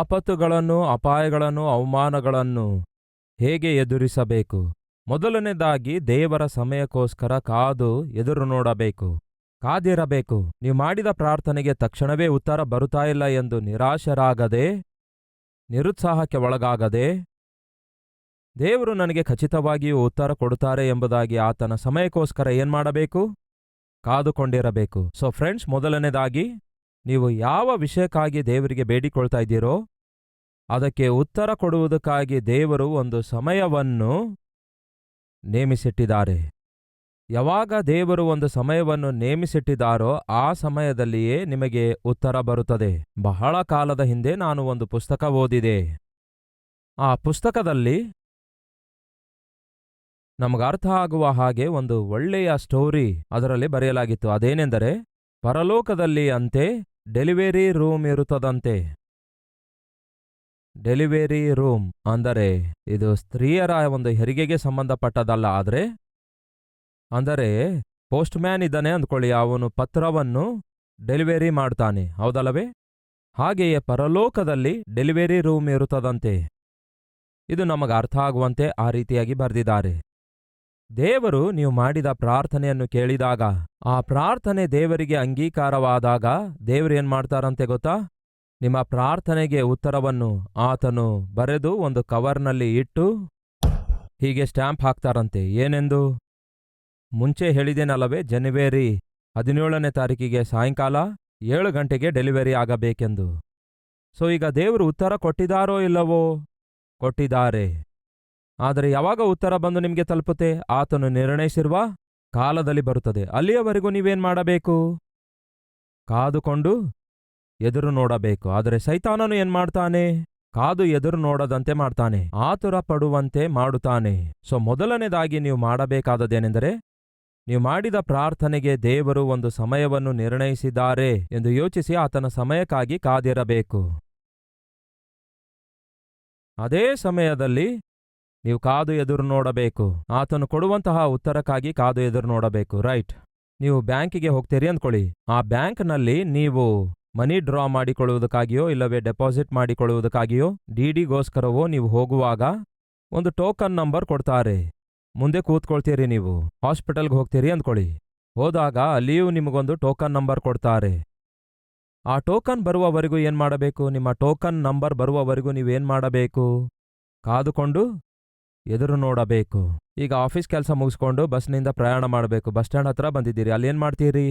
ಆಪತ್ತುಗಳನ್ನು, ಅಪಾಯಗಳನ್ನು, ಅವಮಾನಗಳನ್ನು ಹೇಗೆ ಎದುರಿಸಬೇಕು? ಮೊದಲನೇದಾಗಿ ದೇವರ ಸಮಯಕ್ಕೋಸ್ಕರ ಕಾದು ಎದುರು ನೋಡಬೇಕು, ಕಾದಿರಬೇಕು. ನೀವು ಮಾಡಿದ ಪ್ರಾರ್ಥನೆಗೆ ತಕ್ಷಣವೇ ಉತ್ತರ ಬರುತ್ತಾ ಇಲ್ಲ ಎಂದು ನಿರಾಶರಾಗದೆ, ನಿರುತ್ಸಾಹಕ್ಕೆ ಒಳಗಾಗದೆ, ದೇವರು ನನಗೆ ಖಚಿತವಾಗಿಯೂ ಉತ್ತರ ಕೊಡುತ್ತಾರೆ ಎಂಬುದಾಗಿ ಆತನ ಸಮಯಕ್ಕೋಸ್ಕರ ಏನ್ಮಾಡಬೇಕು? ಕಾದುಕೊಂಡಿರಬೇಕು. ಸೊ ಫ್ರೆಂಡ್ಸ್, ಮೊದಲನೇದಾಗಿ ನೀವು ಯಾವ ವಿಷಯಕ್ಕಾಗಿ ದೇವರಿಗೆ ಬೇಡಿಕೊಳ್ತಾ ಇದ್ದೀರೋ ಅದಕ್ಕೆ ಉತ್ತರ ಕೊಡುವುದಕ್ಕಾಗಿ ದೇವರು ಒಂದು ಸಮಯವನ್ನು ನೇಮಿಸಿಟ್ಟಿದ್ದಾರೆ. ಯಾವಾಗ ದೇವರು ಒಂದು ಸಮಯವನ್ನು ನೇಮಿಸಿಟ್ಟಿದ್ದಾರೋ ಆ ಸಮಯದಲ್ಲಿಯೇ ನಿಮಗೆ ಉತ್ತರ ಬರುತ್ತದೆ. ಬಹಳ ಕಾಲದ ಹಿಂದೆ ನಾನು ಒಂದು ಪುಸ್ತಕ ಓದಿದೆ. ಆ ಪುಸ್ತಕದಲ್ಲಿ ನಮಗರ್ಥ ಆಗುವ ಹಾಗೆ ಒಂದು ಒಳ್ಳೆಯ ಸ್ಟೋರಿ ಅದರಲ್ಲಿ ಬರೆಯಲಾಗಿತ್ತು. ಅದೇನೆಂದರೆ, ಪರಲೋಕದಲ್ಲಿ ಅಂತೆ ಡೆಲಿವರಿ ರೂಮ್ ಇರುತ್ತದಂತೆ. ಡೆಲಿವರಿ ರೂಮ್ ಅಂದರೆ ಇದು ಸ್ತ್ರೀಯರ ಒಂದು ಹೆರಿಗೆಗೆ ಸಂಬಂಧಪಟ್ಟದಲ್ಲ. ಅಂದರೆ ಪೋಸ್ಟ್ ಮ್ಯಾನ್ ಇದ್ದಾನೆ ಅಂದ್ಕೊಳ್ಳಿ, ಅವನು ಪತ್ರವನ್ನು ಡೆಲಿವರಿ ಮಾಡ್ತಾನೆ, ಹೌದಲ್ಲವೇ? ಹಾಗೆಯೇ ಪರಲೋಕದಲ್ಲಿ ಡೆಲಿವರಿ ರೂಮ್ ಇರುತ್ತದಂತೆ. ಇದು ನಮಗೆ ಅರ್ಥ ಆಗುವಂತೆ ಆ ರೀತಿಯಾಗಿ ಬರೆದಿದ್ದಾರೆ. ದೇವರು ನೀವು ಮಾಡಿದ ಪ್ರಾರ್ಥನೆಯನ್ನು ಕೇಳಿದಾಗ, ಆ ಪ್ರಾರ್ಥನೆ ದೇವರಿಗೆ ಅಂಗೀಕಾರವಾದಾಗ ದೇವರು ಏನ್ ಮಾಡ್ತಾರಂತೆ ಗೊತ್ತಾ? ನಿಮ್ಮ ಪ್ರಾರ್ಥನೆಗೆ ಉತ್ತರವನ್ನು ಆತನು ಬರೆದು ಒಂದು ಕವರ್ನಲ್ಲಿ ಇಟ್ಟು ಹೀಗೆ ಸ್ಟ್ಯಾಂಪ್ ಹಾಕ್ತಾರಂತೆ. ಏನೆಂದು? ಮುಂಚೆ ಹೇಳಿದೇನಲ್ಲವೇ, ಜನವರಿ 17ನೇ ತಾರೀಕಿಗೆ ಸಾಯಂಕಾಲ 7 ಗಂಟೆಗೆ ಡೆಲಿವರಿ ಆಗಬೇಕೆಂದು. ಸೊ ಈಗ ದೇವರು ಉತ್ತರ ಕೊಟ್ಟಿದ್ದಾರೋ ಇಲ್ಲವೋ? ಕೊಟ್ಟಿದ್ದಾರೆ. ಆದರೆ ಯಾವಾಗ ಉತ್ತರ ಬಂದು ನಿಮಗೆ ತಲುಪುತ್ತೆ? ಆತನು ನಿರ್ಣಯಿಸಿರುವ ಕಾಲದಲ್ಲಿ ಬರುತ್ತದೆ. ಅಲ್ಲಿಯವರೆಗೂ ನೀವೇನ್ ಮಾಡಬೇಕು? ಕಾದುಕೊಂಡು ಎದುರು ನೋಡಬೇಕು. ಆದರೆ ಸೈತಾನನು ಏನ್ ಮಾಡ್ತಾನೆ? ಕಾದು ಎದುರು ನೋಡದಂತೆ ಮಾಡ್ತಾನೆ, ಆತುರ ಪಡುವಂತೆ ಮಾಡುತ್ತಾನೆ. ಸೊ ಮೊದಲನೇದಾಗಿ ನೀವು ಮಾಡಬೇಕಾದದ್ದೇನೆಂದರೆ, ನೀವು ಮಾಡಿದ ಪ್ರಾರ್ಥನೆಗೆ ದೇವರು ಒಂದು ಸಮಯವನ್ನು ನಿರ್ಣಯಿಸಿದ್ದಾರೆ ಎಂದು ಯೋಚಿಸಿ ಆತನ ಸಮಯಕ್ಕಾಗಿ ಕಾದಿರಬೇಕು. ಅದೇ ಸಮಯದಲ್ಲಿ ನೀವು ಕಾದು ಎದುರು ನೋಡಬೇಕು. ಆತನು ಕೊಡುವಂತಹ ಉತ್ತರಕ್ಕಾಗಿ ಕಾದು ಎದುರು ನೋಡಬೇಕು. ರೈಟ್. ನೀವು ಬ್ಯಾಂಕಿಗೆ ಹೋಗ್ತೀರಿ ಅಂದ್ಕೊಳ್ಳಿ. ಆ ಬ್ಯಾಂಕ್ನಲ್ಲಿ ನೀವು ಮನಿ ಡ್ರಾ ಮಾಡಿಕೊಳ್ಳುವುದಕ್ಕಾಗಿಯೋ ಇಲ್ಲವೇ ಡೆಪಾಸಿಟ್ ಮಾಡಿಕೊಳ್ಳುವುದಕ್ಕಾಗಿಯೋ ಡಿಡಿಗೋಸ್ಕರವೋ ನೀವು ಹೋಗುವಾಗ ಒಂದು ಟೋಕನ್ ನಂಬರ್ ಕೊಡ್ತಾರೆ. ಮುಂದೆ ಕೂತ್ಕೊಳ್ತೀರಿ. ನೀವು ಹಾಸ್ಪಿಟಲ್ಗೆ ಹೋಗ್ತೀರಿ ಅಂದ್ಕೊಳ್ಳಿ. ಹೋದಾಗ ಅಲ್ಲಿಯೂ ನಿಮಗೊಂದು ಟೋಕನ್ ನಂಬರ್ ಕೊಡ್ತಾರೆ. ಆ ಟೋಕನ್ ಬರುವವರೆಗೂ ಏನ್ ಮಾಡಬೇಕು? ನಿಮ್ಮ ಟೋಕನ್ ನಂಬರ್ ಬರುವವರೆಗೂ ನೀವೇನ್ ಮಾಡಬೇಕು? ಕಾದುಕೊಂಡು ಎದುರು ನೋಡಬೇಕು. ಈಗ ಆಫೀಸ್ ಕೆಲಸ ಮುಗಿಸ್ಕೊಂಡು ಬಸ್ನಿಂದ ಪ್ರಯಾಣ ಮಾಡಬೇಕು. ಬಸ್ ಸ್ಟ್ಯಾಂಡ್ ಹತ್ರ ಬಂದಿದ್ದೀರಿ. ಅಲ್ಲೇನ್ ಮಾಡ್ತೀರಿ?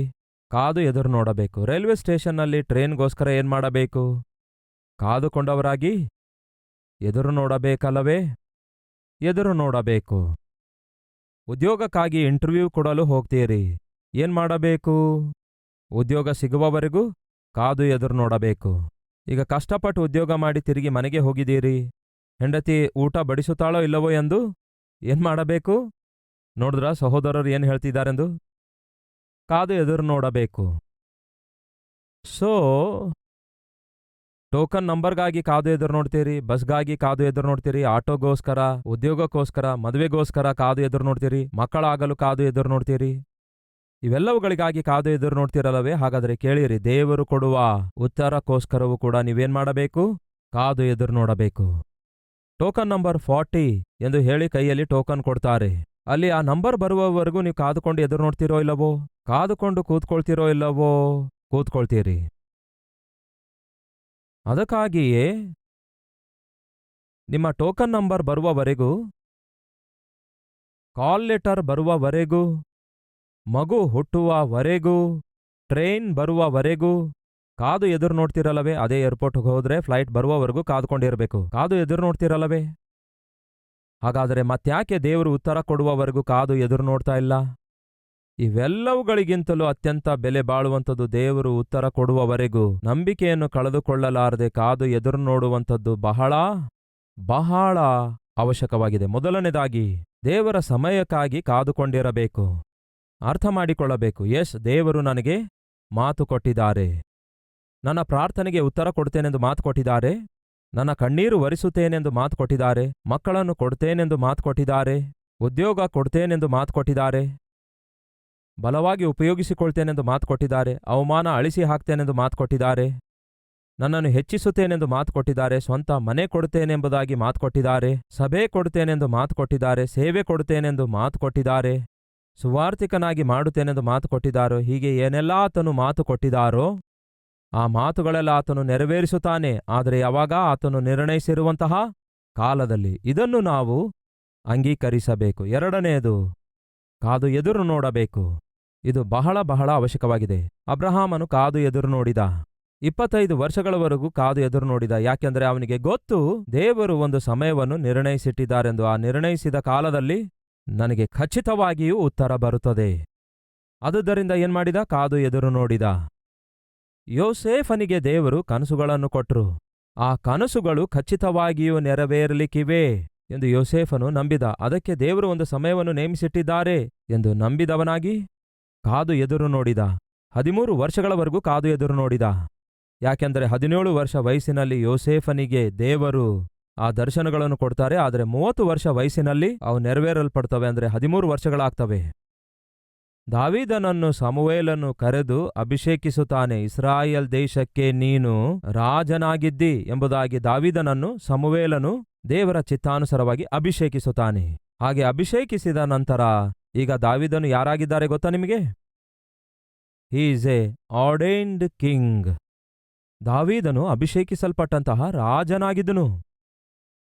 ಕಾದು ಎದುರು ನೋಡಬೇಕು. ರೈಲ್ವೆ ಸ್ಟೇಷನ್ನಲ್ಲಿ ಟ್ರೈನ್ಗೋಸ್ಕರ ಏನ್ ಮಾಡಬೇಕು? ಕಾದುಕೊಂಡವರಾಗಿ ಎದುರು ನೋಡಬೇಕಲ್ಲವೇ? ಎದುರು ನೋಡಬೇಕು. ಉದ್ಯೋಗಕ್ಕಾಗಿ ಇಂಟರ್ವ್ಯೂ ಕೊಡಲು ಹೋಗ್ತೀರಿ. ಏನ್ ಮಾಡಬೇಕು? ಉದ್ಯೋಗ ಸಿಗುವವರೆಗೂ ಕಾದು ಎದುರು ನೋಡಬೇಕು. ಈಗ ಕಷ್ಟಪಟ್ಟು ಉದ್ಯೋಗ ಮಾಡಿ ತಿರುಗಿ ಮನೆಗೆ ಹೋಗಿದ್ದೀರಿ. ಹೆಂಡತಿ ಊಟ ಬಡಿಸುತ್ತಾಳೋ ಇಲ್ಲವೋ ಎಂದು ಏನ್ ಮಾಡಬೇಕು? ನೋಡಿದ್ರ ಸಹೋದರರು ಏನು ಹೇಳ್ತಿದ್ದಾರೆಂದು? ಕಾದು ಎದುರು ನೋಡಬೇಕು. ಸೊ ಟೋಕನ್ ನಂಬರ್ಗಾಗಿ ಕಾದು ಎದುರು ನೋಡ್ತೀರಿ, ಬಸ್ಗಾಗಿ ಕಾದು ಎದುರು ನೋಡ್ತೀರಿ, ಆಟೋಗೋಸ್ಕರ, ಉದ್ಯೋಗಕ್ಕೋಸ್ಕರ, ಮದುವೆಗೋಸ್ಕರ ಕಾದು ಎದುರು ನೋಡ್ತೀರಿ, ಮಕ್ಕಳಾಗಲು ಕಾದು ಎದುರು ನೋಡ್ತೀರಿ. ಇವೆಲ್ಲವುಗಳಿಗಾಗಿ ಕಾದು ಎದುರು ನೋಡ್ತೀರಲ್ಲವೇ? ಹಾಗಾದರೆ ಕೇಳಿರಿ, ದೇವರು ಕೊಡುವ ಉತ್ತರಕ್ಕೋಸ್ಕರವೂ ಕೂಡ ನೀವೇನ್ ಮಾಡಬೇಕು? ಕಾದು ಎದುರು ನೋಡಬೇಕು. ಟೋಕನ್ ನಂಬರ್ 40 ಎಂದು ಹೇಳಿ ಕೈಯಲ್ಲಿ ಟೋಕನ್ ಕೊಡ್ತಾರೆ. ಅಲ್ಲಿ ಆ ನಂಬರ್ ಬರುವವರೆಗೂ ನೀವು ಕಾದುಕೊಂಡು ಎದುರು ನೋಡ್ತೀರೋ ಇಲ್ಲವೋ? ಕಾದುಕೊಂಡು ಕೂತ್ಕೊಳ್ತೀರೋ ಇಲ್ಲವೋ? ಕೂತ್ಕೊಳ್ತೀರಿ. ಅದಕ್ಕಾಗಿಯೇ ನಿಮ್ಮ ಟೋಕನ್ ನಂಬರ್ ಬರುವವರೆಗೂ, ಕಾಲ್ ಲೆಟರ್ ಬರುವವರೆಗೂ, ಮಗು ಹುಟ್ಟುವವರೆಗೂ, ಟ್ರೈನ್ ಬರುವವರೆಗೂ ಕಾದು ಎದುರು ನೋಡ್ತಿರಲ್ಲವೇ? ಅದೇ ಏರ್ಪೋರ್ಟ್ಗೆ ಹೋದ್ರೆ ಫ್ಲೈಟ್ ಬರುವವರೆಗೂ ಕಾದುಕೊಂಡಿರಬೇಕು. ಕಾದು ಎದುರು ನೋಡ್ತಿರಲ್ಲವೇ? ಹಾಗಾದರೆ ಮತ್ತ್ಯಾಕೆ ದೇವರು ಉತ್ತರ ಕೊಡುವವರೆಗೂ ಕಾದು ಎದುರು ನೋಡ್ತಾ ಇಲ್ಲ? ಇವೆಲ್ಲವುಗಳಿಗಿಂತಲೂ ಅತ್ಯಂತ ಬೆಲೆ ಬಾಳುವಂಥದ್ದು ದೇವರು ಉತ್ತರ ಕೊಡುವವರೆಗೂ ನಂಬಿಕೆಯನ್ನು ಕಳೆದುಕೊಳ್ಳಲಾರದೆ ಕಾದು ಎದುರು ನೋಡುವಂಥದ್ದು ಬಹಳ ಬಹಳ ಅವಶ್ಯಕವಾಗಿದೆ. ಮೊದಲನೇದಾಗಿ ದೇವರ ಸಮಯಕ್ಕಾಗಿ ಕಾದುಕೊಂಡಿರಬೇಕು. ಅರ್ಥ ಮಾಡಿಕೊಳ್ಳಬೇಕು, ಎಸ್, ದೇವರು ನನಗೆ ಮಾತು ಕೊಟ್ಟಿದ್ದಾರೆ, ನನ್ನ ಪ್ರಾರ್ಥನೆಗೆ ಉತ್ತರ ಕೊಡ್ತೇನೆಂದು ಮಾತು ಕೊಟ್ಟಿದ್ದಾರೆ, ನನ್ನ ಕಣ್ಣೀರು ಒರೆಸುತ್ತೇನೆಂದು ಮಾತು ಕೊಟ್ಟಿದ್ದಾರೆ, ಮಕ್ಕಳನ್ನು ಕೊಡ್ತೇನೆಂದು ಮಾತು ಕೊಟ್ಟಿದ್ದಾರೆ, ಉದ್ಯೋಗ ಕೊಡ್ತೇನೆಂದು ಮಾತು ಕೊಟ್ಟಿದ್ದಾರೆ, ಬಲವಾಗಿ ಉಪಯೋಗಿಸಿಕೊಳ್ತೇನೆಂದು ಮಾತು ಕೊಟ್ಟಿದ್ದಾರೆ, ಅವಮಾನ ಅಳಿಸಿ ಹಾಕ್ತೇನೆಂದು ಮಾತು ಕೊಟ್ಟಿದ್ದಾರೆ. ನನ್ನನ್ನು ಹೆಚ್ಚಿಸುತ್ತೇನೆಂದು ಮಾತು ಕೊಟ್ಟಿದ್ದಾರೆ, ಸ್ವಂತ ಮನೆ ಕೊಡುತ್ತೇನೆಂಬುದಾಗಿ ಮಾತು ಕೊಟ್ಟಿದ್ದಾರೆ, ಸಭೆ ಕೊಡುತ್ತೇನೆಂದು ಮಾತು ಕೊಟ್ಟಿದ್ದಾರೆ, ಸೇವೆ ಕೊಡುತ್ತೇನೆಂದು ಮಾತು ಕೊಟ್ಟಿದ್ದಾರೆ, ಸುವಾರ್ಥಿಕನಾಗಿ ಮಾಡುತ್ತೇನೆಂದು ಮಾತು ಕೊಟ್ಟಿದ್ದಾರೋ, ಹೀಗೆ ಏನೆಲ್ಲ ಆತನು ಮಾತು ಕೊಟ್ಟಿದ್ದಾರೋ ಆ ಮಾತುಗಳೆಲ್ಲ ಆತನು ನೆರವೇರಿಸುತ್ತಾನೆ. ಆದರೆ ಯಾವಾಗ? ಆತನು ನಿರ್ಣಯಿಸಿರುವಂತಹ ಕಾಲದಲ್ಲಿ. ಇದನ್ನು ನಾವು ಅಂಗೀಕರಿಸಬೇಕು. ಎರಡನೆಯದು, ಕಾದು ಎದುರು ನೋಡಬೇಕು. ಇದು ಬಹಳ ಬಹಳ ಅವಶ್ಯಕವಾಗಿದೆ. ಅಬ್ರಹಾಮನು ಕಾದು ಎದುರು ನೋಡಿದ. 25 ವರ್ಷಗಳವರೆಗೂ ಕಾದು ಎದುರು ನೋಡಿದ. ಯಾಕೆಂದರೆ ಅವನಿಗೆ ಗೊತ್ತು, ದೇವರು ಒಂದು ಸಮಯವನ್ನು ನಿರ್ಣಯಿಸಿಟ್ಟಿದ್ದಾರೆಂದು. ಆ ನಿರ್ಣಯಿಸಿದ ಕಾಲದಲ್ಲಿ ನನಗೆ ಖಚಿತವಾಗಿಯೂ ಉತ್ತರ ಬರುತ್ತದೆ. ಆದುದರಿಂದ ಏನ್ಮಾಡಿದ? ಕಾದು ಎದುರು ನೋಡಿದ. ಯೋಸೇಫನಿಗೆ ದೇವರು ಕನಸುಗಳನ್ನು ಕೊಟ್ಟರು. ಆ ಕನಸುಗಳು ಖಚಿತವಾಗಿಯೂ ನೆರವೇರಲಿಕ್ಕಿವೆ ಎಂದು ಯೋಸೇಫನು ನಂಬಿದ. ಅದಕ್ಕೆ ದೇವರು ಒಂದು ಸಮಯವನ್ನು ನೇಮಿಸಿಟ್ಟಿದ್ದಾರೆ ಎಂದು ನಂಬಿದವನಾಗಿ ಕಾದು ಎದುರು ನೋಡಿದ. 13 ವರ್ಷಗಳವರೆಗೂ ಕಾದು ಎದುರು ನೋಡಿದ. ಯಾಕೆಂದರೆ 17 ವರ್ಷ ವಯಸ್ಸಿನಲ್ಲಿ ಯೋಸೇಫನಿಗೆ ದೇವರು ಆ ದರ್ಶನಗಳನ್ನು ಕೊಡ್ತಾರೆ. ಆದರೆ 30 ವರ್ಷ ವಯಸ್ಸಿನಲ್ಲಿ ಅವು ನೆರವೇರಲ್ಪಡ್ತವೆ. ಅಂದರೆ 13 ವರ್ಷಗಳಾಗ್ತವೆ. ದಾವೀದನನ್ನು ಸಮುವೇಲನು ಕರೆದು ಅಭಿಷೇಕಿಸುತ್ತಾನೆ. ಇಸ್ರಾಯೇಲ್ ದೇಶಕ್ಕೆ ನೀನು ರಾಜನಾಗಿದ್ದಿ ಎಂಬುದಾಗಿ ದಾವೀದನನ್ನು ಸಮುವೇಲನು ದೇವರ ಚಿತ್ತಾನುಸಾರವಾಗಿ ಅಭಿಷೇಕಿಸುತ್ತಾನೆ. ಹಾಗೆ ಅಭಿಷೇಕಿಸಿದ ನಂತರ ಈಗ ದಾವೀದನು ಯಾರಾಗಿದ್ದಾರೆ ಗೊತ್ತಾ ನಿಮಗೆ? He is a ordained king. ದಾವೀದನು ಅಭಿಷೇಕಿಸಲ್ಪಟ್ಟಂತಹ ರಾಜನಾಗಿದ್ದನು.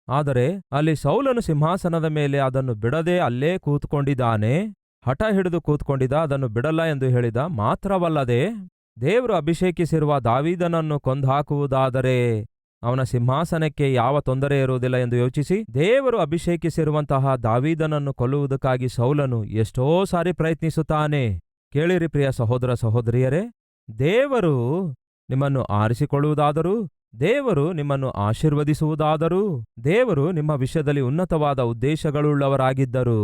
ಆದರೆ ಅಲ್ಲಿ ಸೌಲನು ಸಿಂಹಾಸನದ ಮೇಲೆ ಅದನ್ನು ಬಿಡದೆ ಅಲ್ಲೇ ಕೂತ್ಕೊಂಡಿದ್ದಾನೆ. ಹಠ ಹಿಡಿದು ಕೂತ್ಕೊಂಡಿದ್ದ, ಅದನ್ನು ಬಿಡಲ್ಲ ಎಂದು ಹೇಳಿದ. ಮಾತ್ರವಲ್ಲದೆ ದೇವರು ಅಭಿಷೇಕಿಸಿರುವ ದಾವೀದನನ್ನು ಕೊಂದುಹಾಕುವುದಾದರೆ ಅವನ ಸಿಂಹಾಸನಕ್ಕೆ ಯಾವ ತೊಂದರೆ ಇರುವುದಿಲ್ಲ ಎಂದು ಯೋಚಿಸಿ ದೇವರು ಅಭಿಷೇಕಿಸಿರುವಂತಹ ದಾವೀದನನ್ನು ಕೊಲ್ಲುವುದಕ್ಕಾಗಿ ಸೌಲನು ಎಷ್ಟೋ ಸಾರಿ ಪ್ರಯತ್ನಿಸುತ್ತಾನೆ. ಕೇಳಿರಿ ಪ್ರಿಯ ಸಹೋದರ ಸಹೋದರಿಯರೇ, ದೇವರು ನಿಮ್ಮನ್ನು ಆರಿಸಿಕೊಳ್ಳುವುದಾದರೂ, ದೇವರು ನಿಮ್ಮನ್ನು ಆಶೀರ್ವದಿಸುವುದಾದರೂ, ದೇವರು ನಿಮ್ಮ ವಿಷಯದಲ್ಲಿ ಉನ್ನತವಾದ ಉದ್ದೇಶಗಳುಳ್ಳವರಾಗಿದ್ದರು,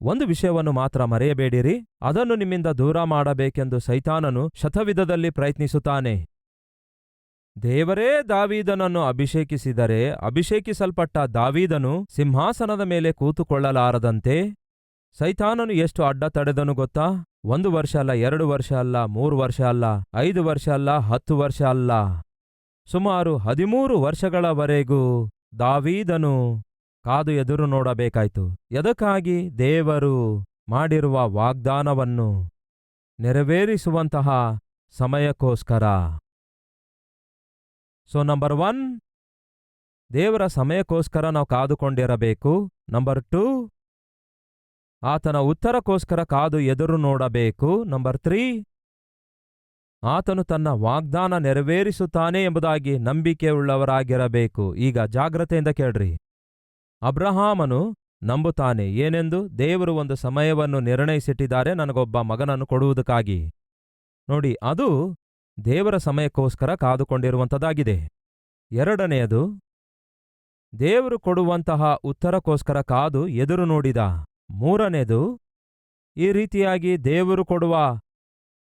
ಒಂದು ವಿಷಯವನ್ನು ಮಾತ್ರ ಮರೆಯಬೇಡಿರಿ, ಅದನ್ನು ನಿಮ್ಮಿಂದ ದೂರ ಮಾಡಬೇಕೆಂದು ಸೈತಾನನು ಶತವಿಧದಲ್ಲಿ ಪ್ರಯತ್ನಿಸುತ್ತಾನೆ. ದೇವರೇ ದಾವೀದನನ್ನು ಅಭಿಷೇಕಿಸಿದರೆ ಅಭಿಷೇಕಿಸಲ್ಪಟ್ಟ ದಾವೀದನು ಸಿಂಹಾಸನದ ಮೇಲೆ ಕೂತುಕೊಳ್ಳಲಾರದಂತೆ ಸೈತಾನನು ಎಷ್ಟು ಅಡ್ಡ ತಡೆದನು ಗೊತ್ತಾ? 1 ವರ್ಷ ಅಲ್ಲ, 2 ವರ್ಷ ಅಲ್ಲ, 3 ವರ್ಷ ಅಲ್ಲ, 5 ವರ್ಷ ಅಲ್ಲ, 10 ವರ್ಷ ಅಲ್ಲ, ಸುಮಾರು 13 ವರ್ಷಗಳವರೆಗೂ ದಾವೀದನು ಕಾದು ಎದುರು ನೋಡಬೇಕಾಯ್ತು. ಎದಕ್ಕಾಗಿ? ದೇವರು ಮಾಡಿರುವ ವಾಗ್ದಾನವನ್ನು ನೆರವೇರಿಸುವಂತಹ ಸಮಯಕ್ಕೋಸ್ಕರ. ಸೊ ನಂಬರ್ 1, ದೇವರ ಸಮಯಕ್ಕೋಸ್ಕರ ನಾವು ಕಾದುಕೊಂಡಿರಬೇಕು. ನಂಬರ್ 2, ಆತನ ಉತ್ತರಕ್ಕೋಸ್ಕರ ಕಾದು ಎದುರು ನೋಡಬೇಕು. ನಂಬರ್ 3, ಆತನು ತನ್ನ ವಾಗ್ದಾನ ನೆರವೇರಿಸುತ್ತಾನೆ ಎಂಬುದಾಗಿ ನಂಬಿಕೆಯುಳ್ಳವರಾಗಿರಬೇಕು. ಈಗ ಜಾಗ್ರತೆಯಿಂದ ಕೇಳ್ರಿ. ಅಬ್ರಹಾಮನು ನಂಬುತ್ತಾನೆ ಏನೆಂದು? ದೇವರು ಒಂದು ಸಮಯವನ್ನು ನಿರ್ಣಯಿಸಿಟ್ಟಿದ್ದಾರೆ ನನಗೊಬ್ಬ ಮಗನನ್ನು ಕೊಡುವುದಕ್ಕಾಗಿ. ನೋಡಿ, ಅದು ದೇವರ ಸಮಯಕ್ಕೋಸ್ಕರ ಕಾದುಕೊಂಡಿರುವಂಥದ್ದಾಗಿದೆ. ಎರಡನೆಯದು, ದೇವರು ಕೊಡುವಂತಹ ಉತ್ತರಕ್ಕೋಸ್ಕರ ಕಾದು ಎದುರು ನೋಡಿದ. ಮೂರನೇದು, ಈ ರೀತಿಯಾಗಿ ದೇವರು ಕೊಡುವ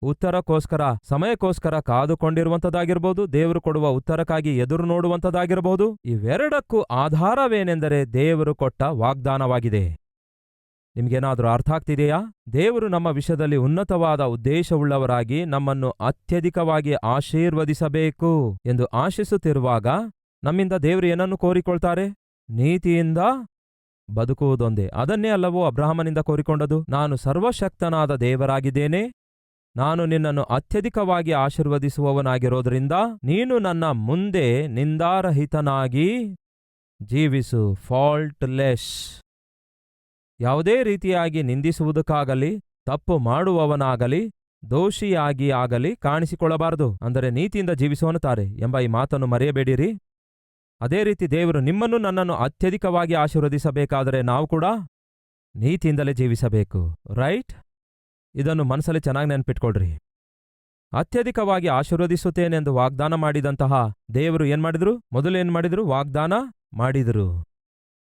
ಉತ್ತರಕ್ಕೋಸ್ಕರ ಸಮಯಕ್ಕೋಸ್ಕರ ಕಾದುಕೊಂಡಿರುವಂಥದ್ದಾಗಿರ್ಬೋದು, ದೇವರು ಕೊಡುವ ಉತ್ತರಕ್ಕಾಗಿ ಎದುರು ನೋಡುವಂಥದ್ದಾಗಿರಬಹುದು. ಇವೆರಡಕ್ಕೂ ಆಧಾರವೇನೆಂದರೆ ದೇವರು ಕೊಟ್ಟ ವಾಗ್ದಾನವಾಗಿದೆ. ನಿಮ್ಗೇನಾದ್ರೂ ಅರ್ಥ ಆಗ್ತಿದೆಯಾ? ದೇವರು ನಮ್ಮ ವಿಷಯದಲ್ಲಿ ಉನ್ನತವಾದ ಉದ್ದೇಶವುಳ್ಳವರಾಗಿ ನಮ್ಮನ್ನು ಅತ್ಯಧಿಕವಾಗಿ ಆಶೀರ್ವದಿಸಬೇಕು ಎಂದು ಆಶಿಸುತ್ತಿರುವಾಗ ನಮ್ಮಿಂದ ದೇವರು ಏನನ್ನು ಕೋರಿಕೊಳ್ತಾರೆ? ನೀತಿಯಿಂದ ಬದುಕುವುದೊಂದೇ. ಅದನ್ನೇ ಅಲ್ಲವೋ ಅಬ್ರಹಾಮನಿಂದ ಕೋರಿಕೊಂಡದು? ನಾನು ಸರ್ವಶಕ್ತನಾದ ದೇವರಾಗಿದ್ದೇನೆ, ನಾನು ನಿನ್ನನ್ನು ಅತ್ಯಧಿಕವಾಗಿ ಆಶೀರ್ವದಿಸುವವನಾಗಿರೋದ್ರಿಂದ ನೀನು ನನ್ನ ಮುಂದೆ ನಿಂದಾರಹಿತನಾಗಿ ಜೀವಿಸು. ಫಾಲ್ಟ್ಲೆಸ್. ಯಾವುದೇ ರೀತಿಯಾಗಿ ನಿಂದಿಸುವುದಕ್ಕಾಗಲಿ, ತಪ್ಪು ಮಾಡುವವನಾಗಲಿ, ದೋಷಿಯಾಗಿ ಆಗಲಿ ಕಾಣಿಸಿಕೊಳ್ಳಬಾರದು. ಅಂದರೆ ನೀತಿಯಿಂದ ಜೀವಿಸುವನುತ್ತಾರೆ ಎಂಬ ಈ ಮಾತನ್ನು ಮರೆಯಬೇಡಿರಿ. ಅದೇ ರೀತಿ ದೇವರು ನಿಮ್ಮನ್ನು ನನ್ನನ್ನು ಅತ್ಯಧಿಕವಾಗಿ ಆಶೀರ್ವದಿಸಬೇಕಾದರೆ ನಾವು ಕೂಡ ನೀತಿಯಿಂದಲೇ ಜೀವಿಸಬೇಕು. ರೈಟ್? ಇದನ್ನು ಮನಸ್ಸಲ್ಲಿ ಚೆನ್ನಾಗಿ ನೆನ್ಪಿಟ್ಕೊಳ್ರಿ. ಅತ್ಯಧಿಕವಾಗಿ ಆಶೀರ್ವದಿಸುತ್ತೇನೆಂದು ವಾಗ್ದಾನ ಮಾಡಿದಂತಹ ದೇವರು ಏನ್ಮಾಡಿದ್ರು? ಮೊದಲೇನ್ ಮಾಡಿದ್ರು? ವಾಗ್ದಾನ ಮಾಡಿದರು.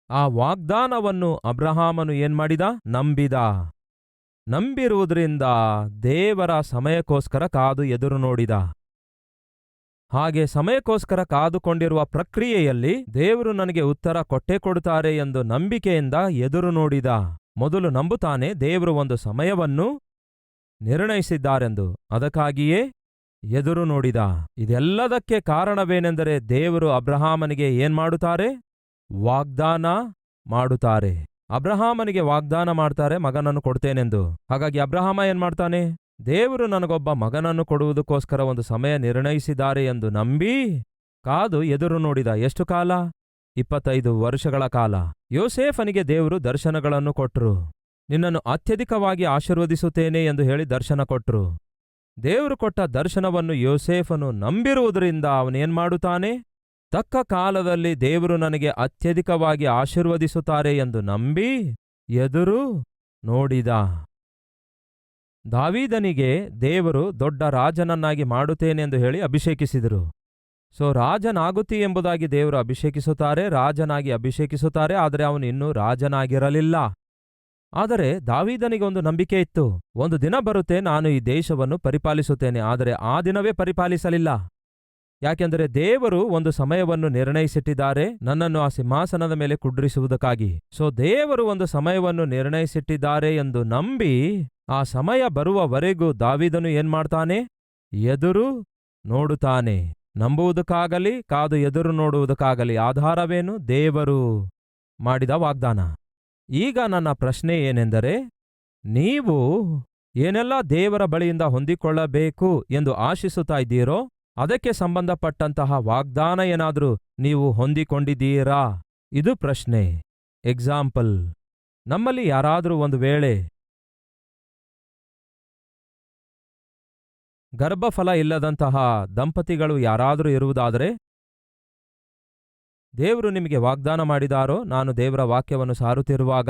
ಆ ವಾಗ್ದಾನವನ್ನು ಅಬ್ರಹಾಮನು ಏನ್ಮಾಡಿದ? ನಂಬಿದ. ನಂಬಿರುವುದರಿಂದ ದೇವರ ಸಮಯಕ್ಕೋಸ್ಕರ ಕಾದು ಎದುರು ನೋಡಿದ. ಹಾಗೆ ಸಮಯಕ್ಕೋಸ್ಕರ ಕಾದುಕೊಂಡಿರುವ ಪ್ರಕ್ರಿಯೆಯಲ್ಲಿ ದೇವರು ನನಗೆ ಉತ್ತರ ಕೊಟ್ಟೇ ಕೊಡುತ್ತಾರೆ ಎಂದು ನಂಬಿಕೆಯಿಂದ ಎದುರು ನೋಡಿದ. ಮೊದಲು ನಂಬುತ್ತಾನೆ ದೇವರು ಒಂದು ಸಮಯವನ್ನು ನಿರ್ಣಯಿಸಿದ್ದಾರೆಂದು. ಅದಕ್ಕಾಗಿಯೇ ಎದುರು ನೋಡಿದ. ಇದೆಲ್ಲದಕ್ಕೆ ಕಾರಣವೇನೆಂದರೆ ದೇವರು ಅಬ್ರಹಾಮನಿಗೆ ಏನ್ಮಾಡುತ್ತಾರೆ? ವಾಗ್ದಾನ ಮಾಡುತ್ತಾರೆ. ಅಬ್ರಹಾಮನಿಗೆ ವಾಗ್ದಾನ ಮಾಡ್ತಾರೆ, ಮಗನನ್ನು ಕೊಡ್ತೇನೆಂದು. ಹಾಗಾಗಿ ಅಬ್ರಹಾಮ ಏನ್ಮಾಡ್ತಾನೆ? ದೇವರು ನನಗೊಬ್ಬ ಮಗನನ್ನು ಕೊಡುವುದಕ್ಕೋಸ್ಕರ ಒಂದು ಸಮಯ ನಿರ್ಣಯಿಸಿದ್ದಾರೆ ಎಂದು ನಂಬಿ ಕಾದು ಎದುರು ನೋಡಿದ. ಎಷ್ಟು ಕಾಲ? 25 ವರ್ಷಗಳ ಕಾಲ. ಯೋಸೇಫನಿಗೆ ದೇವರು ದರ್ಶನಗಳನ್ನು ಕೊಟ್ರು. ನಿನ್ನನ್ನು ಅತ್ಯಧಿಕವಾಗಿ ಆಶೀರ್ವದಿಸುತ್ತೇನೆ ಎಂದು ಹೇಳಿ ದರ್ಶನ ಕೊಟ್ರು. ದೇವರು ಕೊಟ್ಟ ದರ್ಶನವನ್ನು ಯೋಸೇಫನು ನಂಬಿರುವುದರಿಂದ ಅವನೇನ್ಮಾಡುತ್ತಾನೆ? ತಕ್ಕ ಕಾಲದಲ್ಲಿ ದೇವರು ನನಗೆ ಅತ್ಯಧಿಕವಾಗಿ ಆಶೀರ್ವದಿಸುತ್ತಾರೆ ಎಂದು ನಂಬಿ ಎದುರು ನೋಡಿದ. ದಾವೀದನಿಗೆ ದೇವರು ದೊಡ್ಡ ರಾಜನನ್ನಾಗಿ ಮಾಡುತ್ತೇನೆಂದು ಹೇಳಿ ಅಭಿಷೇಕಿಸಿದರು. ರಾಜನಾಗುತ್ತಿ ಎಂಬುದಾಗಿ ದೇವರು ಅಭಿಷೇಕಿಸುತ್ತಾರೆ, ರಾಜನಾಗಿ ಅಭಿಷೇಕಿಸುತ್ತಾರೆ. ಆದರೆ ಅವನು ಇನ್ನೂ ರಾಜನಾಗಿರಲಿಲ್ಲ. ಆದರೆ ದಾವೀದನಿಗೆ ಒಂದು ನಂಬಿಕೆ ಇತ್ತು, ಒಂದು ದಿನ ಬರುತ್ತೆ, ನಾನು ಈ ದೇಶವನ್ನು ಪರಿಪಾಲಿಸುತ್ತೇನೆ. ಆದರೆ ಆ ದಿನವೇ ಪರಿಪಾಲಿಸಲಿಲ್ಲ. ಯಾಕೆಂದರೆ ದೇವರು ಒಂದು ಸಮಯವನ್ನು ನಿರ್ಣಯಿಸಿಟ್ಟಿದ್ದಾರೆ ನನ್ನನ್ನು ಆ ಸಿಂಹಾಸನದ ಮೇಲೆ ಕುಡ್ರಿಸುವುದಕ್ಕಾಗಿ. ದೇವರು ಒಂದು ಸಮಯವನ್ನು ನಿರ್ಣಯಿಸಿಟ್ಟಿದ್ದಾರೆ ಎಂದು ನಂಬಿ ಆ ಸಮಯ ಬರುವವರೆಗೂ ದಾವೀದನು ಏನ್ಮಾಡ್ತಾನೆ? ಎದುರು ನೋಡುತ್ತಾನೆ. ನಂಬುವುದಕ್ಕಾಗಲಿ ಕಾದು ಎದುರು ನೋಡುವುದಕ್ಕಾಗಲಿ ಆಧಾರವೇನು? ದೇವರು ಮಾಡಿದ ವಾಗ್ದಾನ. ಈಗ ನನ್ನ ಪ್ರಶ್ನೆ ಏನೆಂದರೆ, ನೀವು ಏನೆಲ್ಲ ದೇವರ ಬಳಿಯಿಂದ ಹೊಂದಿಕೊಳ್ಳಬೇಕು ಎಂದು ಆಶಿಸುತ್ತಾ ಇದ್ದೀರೋ ಅದಕ್ಕೆ ಸಂಬಂಧಪಟ್ಟಂತಹ ವಾಗ್ದಾನ ಏನಾದರೂ ನೀವು ಹೊಂದಿಕೊಂಡಿದ್ದೀರಾ? ಇದು ಪ್ರಶ್ನೆ. ಎಕ್ಸಾಂಪಲ್, ನಮ್ಮಲ್ಲಿ ಯಾರಾದರೂ ಒಂದು ವೇಳೆ ಗರ್ಭಫಲ ಇಲ್ಲದಂತಹ ದಂಪತಿಗಳು ಯಾರಾದರೂ ಇರುವುದಾದರೆ, ದೇವರು ನಿಮಗೆ ವಾಗ್ದಾನ ಮಾಡಿದಾರೋ, ನಾನು ದೇವರ ವಾಕ್ಯವನ್ನು ಸಾರುತ್ತಿರುವಾಗ,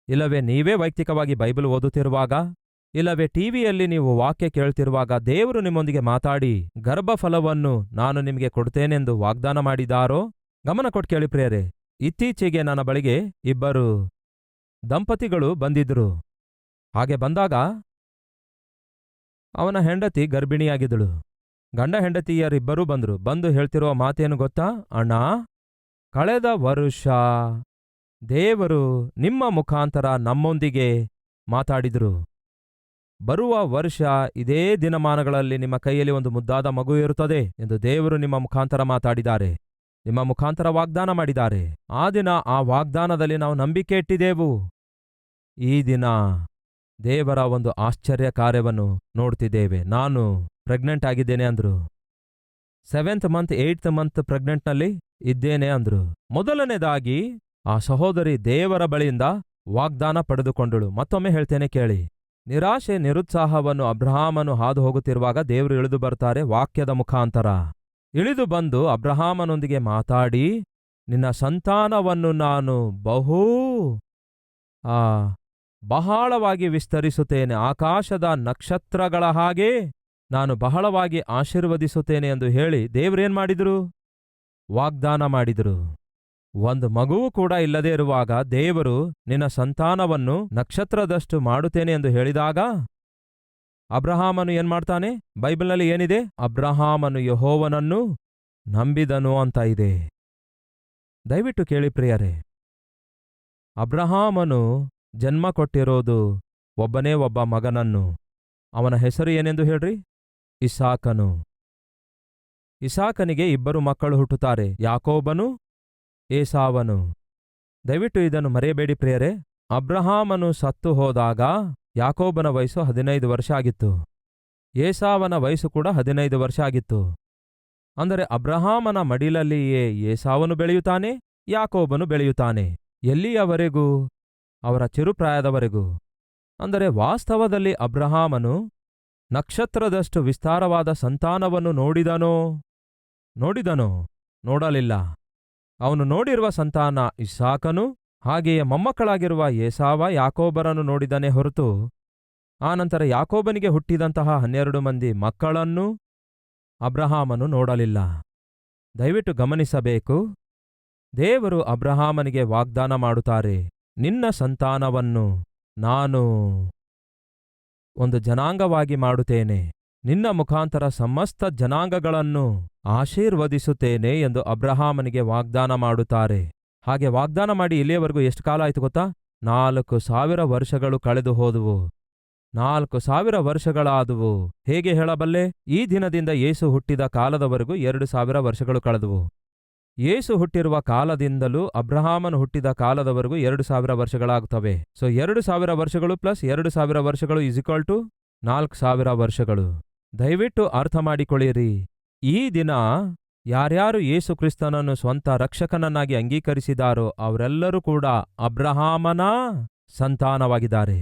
ಇಲ್ಲವೇ ನೀವೇ ವೈಯಕ್ತಿಕವಾಗಿ ಬೈಬಲ್ ಓದುತ್ತಿರುವಾಗ, ಇಲ್ಲವೇ ಟಿವಿಯಲ್ಲಿ ನೀವು ವಾಕ್ಯ ಕೇಳ್ತಿರುವಾಗ ದೇವರು ನಿಮ್ಮೊಂದಿಗೆ ಮಾತಾಡಿ ಗರ್ಭಫಲವನ್ನು ನಾನು ನಿಮಗೆ ಕೊಡ್ತೇನೆಂದು ವಾಗ್ದಾನ ಮಾಡಿದಾರೋ? ಗಮನ ಕೊಟ್ಟು ಕೇಳಿ ಪ್ರಿಯರೇ. ಇತ್ತೀಚೆಗೆ ನನ್ನ ಬಳಿಗೆ 2 ದಂಪತಿಗಳು ಬಂದಿದ್ರು. ಹಾಗೆ ಬಂದಾಗ ಅವನ ಹೆಂಡತಿ ಗರ್ಭಿಣಿಯಾಗಿದ್ದಳು. ಗಂಡ ಹೆಂಡತಿಯರಿಬ್ಬರೂ ಬಂದು ಹೇಳ್ತಿರುವ ಮಾತೇನು ಗೊತ್ತಾ? ಅಣ್ಣ, ಕಳೆದ ವರ್ಷ ದೇವರು ನಿಮ್ಮ ಮುಖಾಂತರ ನಮ್ಮೊಂದಿಗೆ ಮಾತಾಡಿದ್ರು. ಬರುವ ವರ್ಷ ಇದೇ ದಿನಮಾನಗಳಲ್ಲಿ ನಿಮ್ಮ ಕೈಯಲ್ಲಿ ಒಂದು ಮುದ್ದಾದ ಮಗು ಇರುತ್ತದೆ ಎಂದು ದೇವರು ನಿಮ್ಮ ಮುಖಾಂತರ ಮಾತಾಡಿದ್ದಾರೆ, ನಿಮ್ಮ ಮುಖಾಂತರ ವಾಗ್ದಾನ ಮಾಡಿದ್ದಾರೆ. ಆ ದಿನ ಆ ವಾಗ್ದಾನದಲ್ಲಿ ನಾವು ನಂಬಿಕೆ ಇಟ್ಟಿದ್ದೆವು. ಈ ದಿನ ದೇವರ ಒಂದು ಆಶ್ಚರ್ಯ ಕಾರ್ಯವನ್ನು ನೋಡ್ತಿದ್ದೇವೆ. ನಾನು ಪ್ರೆಗ್ನೆಂಟ್ ಆಗಿದ್ದೇನೆ ಅಂದ್ರು. 7th ಮಂತ್ 8th ಮಂತ್ ಪ್ರೆಗ್ನೆಂಟ್ನಲ್ಲಿ ಇದ್ದೇನೆ ಅಂದ್ರು. ಮೊದಲನೇದಾಗಿ ಆ ಸಹೋದರಿ ದೇವರ ಬಳಿಯಿಂದ ವಾಗ್ದಾನ ಪಡೆದುಕೊಂಡಳು. ಮತ್ತೊಮ್ಮೆ ಹೇಳ್ತೇನೆ ಕೇಳಿ. ನಿರಾಶೆ ನಿರುತ್ಸಾಹವನ್ನು ಅಬ್ರಹಾಮನು ಹಾದು ಹೋಗುತ್ತಿರುವಾಗ ದೇವರು ಇಳಿದು ಬರ್ತಾರೆ ವಾಕ್ಯದ ಮುಖಾಂತರ. ಇಳಿದು ಬಂದು ಅಬ್ರಹಾಮನೊಂದಿಗೆ ಮಾತಾಡಿ, ನಿನ್ನ ಸಂತಾನವನ್ನು ನಾನು ಬಹಳವಾಗಿ ವಿಸ್ತರಿಸುತ್ತೇನೆ, ಆಕಾಶದ ನಕ್ಷತ್ರಗಳ ಹಾಗೆ ನಾನು ಬಹಳವಾಗಿ ಆಶೀರ್ವದಿಸುತ್ತೇನೆ ಎಂದು ಹೇಳಿ ದೇವರೇನ್ ಮಾಡಿದ್ರು? ವಾಗ್ದಾನ ಮಾಡಿದ್ರು. ಒಂದು ಮಗುವು ಕೂಡ ಇಲ್ಲದೇ ಇರುವಾಗ ದೇವರು ನಿನ್ನ ಸಂತಾನವನ್ನು ನಕ್ಷತ್ರದಷ್ಟು ಮಾಡುತ್ತೇನೆ ಎಂದು ಹೇಳಿದಾಗ ಅಬ್ರಹಾಮನು ಏನ್ಮಾಡ್ತಾನೆ? ಬೈಬಲ್ನಲ್ಲಿ ಏನಿದೆ? ಅಬ್ರಹಾಮನು ಯೆಹೋವನನ್ನು ನಂಬಿದನು ಅಂತ ಇದೆ. ದಯವಿಟ್ಟು ಕೇಳಿ ಪ್ರಿಯರೇ, ಅಬ್ರಹಾಮನು ಜನ್ಮ ಕೊಟ್ಟಿರೋದು ಒಬ್ಬನೇ ಒಬ್ಬ ಮಗನನ್ನು. ಅವನ ಹೆಸರು ಏನೆಂದು ಹೇಳ್ರಿ? ಇಸಾಕನು. ಇಸಾಕನಿಗೆ 2 ಮಕ್ಕಳು ಹುಟ್ಟುತ್ತಾರೆ, ಯಾಕೋಬನು, ಏಸಾವನು. ದಯವಿಟ್ಟು ಇದನ್ನು ಮರೆಯಬೇಡಿ ಪ್ರಿಯರೇ. ಅಬ್ರಹಾಮನು ಸತ್ತು ಹೋದಾಗ ಯಾಕೋಬನ ವಯಸ್ಸು 15 ವರ್ಷ ಆಗಿತ್ತು, ಏಸಾವನ ವಯಸ್ಸು ಕೂಡ 15 ವರ್ಷ ಆಗಿತ್ತು. ಅಂದರೆ ಅಬ್ರಹಾಮನ ಮಡಿಲಲ್ಲಿಯೇ ಏಸಾವನು ಬೆಳೆಯುತ್ತಾನೆ, ಯಾಕೋಬನು ಬೆಳೆಯುತ್ತಾನೆ. ಎಲ್ಲಿಯವರೆಗೂ? ಅವರ ಚಿರುಪ್ರಾಯದವರೆಗೂ. ಅಂದರೆ ವಾಸ್ತವದಲ್ಲಿ ಅಬ್ರಹಾಮನು ನಕ್ಷತ್ರದಷ್ಟು ವಿಸ್ತಾರವಾದ ಸಂತಾನವನ್ನು ನೋಡಿದನೋ? ನೋಡಲಿಲ್ಲ. ಅವನು ನೋಡಿರುವ ಸಂತಾನ ಇಸಾಕನು, ಹಾಗೆಯೇ ಮೊಮ್ಮಕ್ಕಳಾಗಿರುವ ಏಸಾವ, ಯಾಕೋಬರನ್ನು ನೋಡಿದನೇ ಹೊರತು ಆನಂತರ ಯಾಕೋಬನಿಗೆ ಹುಟ್ಟಿದಂತಹ 12 ಮಂದಿ ಮಕ್ಕಳನ್ನು ಅಬ್ರಹಾಮನು ನೋಡಲಿಲ್ಲ. ದಯವಿಟ್ಟು ಗಮನಿಸಬೇಕು. ದೇವರು ಅಬ್ರಹಾಮನಿಗೆ ವಾಗ್ದಾನ ಮಾಡುತ್ತಾರೆ, ನಿನ್ನ ಸಂತಾನವನ್ನು ನಾನು ಒಂದು ಜನಾಂಗವಾಗಿ ಮಾಡುತ್ತೇನೆ, ನಿನ್ನ ಮುಖಾಂತರ ಸಮಸ್ತ ಜನಾಂಗಗಳನ್ನು ಆಶೀರ್ವದಿಸುತ್ತೇನೆ ಎಂದು ಅಬ್ರಹಾಮನಿಗೆ ವಾಗ್ದಾನ ಮಾಡುತ್ತಾರೆ. ಹಾಗೆ ವಾಗ್ದಾನ ಮಾಡಿ ಇಲ್ಲಿಯವರೆಗೂ ಎಷ್ಟು ಕಾಲ ಆಯಿತು ಗೊತ್ತಾ? 4000 ವರ್ಷಗಳು ಕಳೆದು ಹೋದವು. 4,000 ವರ್ಷಗಳಾದುವು. ಹೇಗೆ ಹೇಳಬಲ್ಲೆ? ಈ ದಿನದಿಂದ ಯೇಸು ಹುಟ್ಟಿದ ಕಾಲದವರೆಗೂ 2,000 ವರ್ಷಗಳು ಕಳೆದುವು. ಯೇಸು ಹುಟ್ಟಿರುವ ಕಾಲದಿಂದಲೂ ಅಬ್ರಹಾಮನು ಹುಟ್ಟಿದ ಕಾಲದವರೆಗೂ 2,000 ವರ್ಷಗಳಾಗುತ್ತವೆ. ಸೊ 2,000 ವರ್ಷಗಳು ಪ್ಲಸ್ 2,000 ವರ್ಷಗಳು = 4,000 ವರ್ಷಗಳು. ದಯವಿಟ್ಟು ಅರ್ಥ ಮಾಡಿಕೊಳ್ಳಿರಿ. ಈ ದಿನ ಯಾರ್ಯಾರು ಯೇಸು ಕ್ರಿಸ್ತನನ್ನು ಸ್ವಂತ ರಕ್ಷಕನನ್ನಾಗಿ ಅಂಗೀಕರಿಸಿದಾರೋ ಅವರೆಲ್ಲರೂ ಕೂಡ ಅಬ್ರಹಾಮನ ಸಂತಾನವಾಗಿದ್ದಾರೆ.